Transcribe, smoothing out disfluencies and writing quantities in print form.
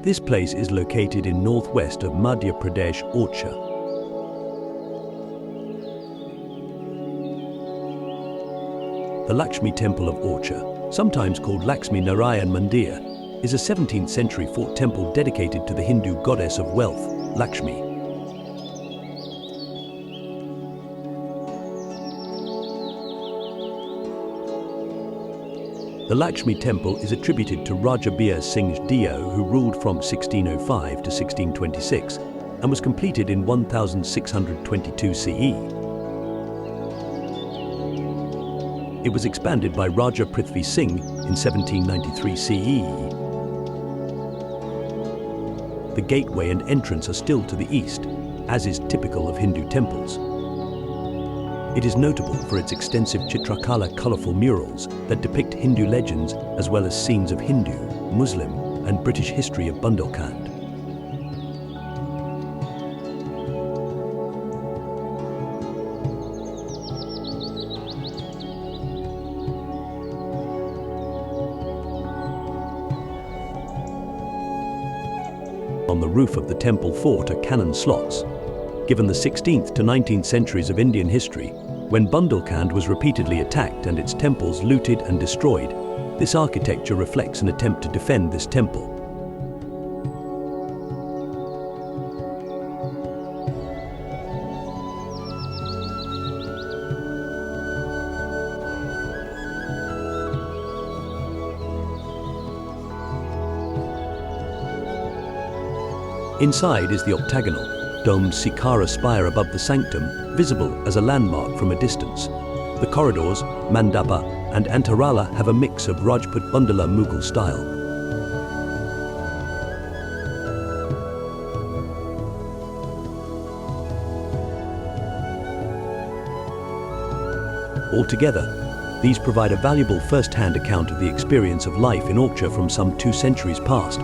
This place is located in northwest of Madhya Pradesh, Orchha. The Lakshmi temple of Orchha, sometimes called Lakshmi Narayan Mandir, is a 17th century fort temple dedicated to the Hindu goddess of wealth, Lakshmi. The Lakshmi temple is attributed to Raja Bir Singh Deo, who ruled from 1605 to 1626 and was completed in 1622 CE. It was expanded by Raja Prithvi Singh in 1793 CE. The gateway and entrance are still to the east, as is typical of Hindu temples. It is notable for its extensive Chitrakala colourful murals that depict Hindu legends as well as scenes of Hindu, Muslim and British history of Bundelkhand. On the roof of the temple fort are cannon slots. Given the 16th to 19th centuries of Indian history, when Bundelkhand was repeatedly attacked and its temples looted and destroyed, this architecture reflects an attempt to defend this temple. Inside is the octagonal, domed Sikara spire above the sanctum, visible as a landmark from a distance. The corridors, mandapa and antarala have a mix of Rajput Bundala Mughal style. Altogether, these provide a valuable first-hand account of the experience of life in Orchha from some 2 centuries past.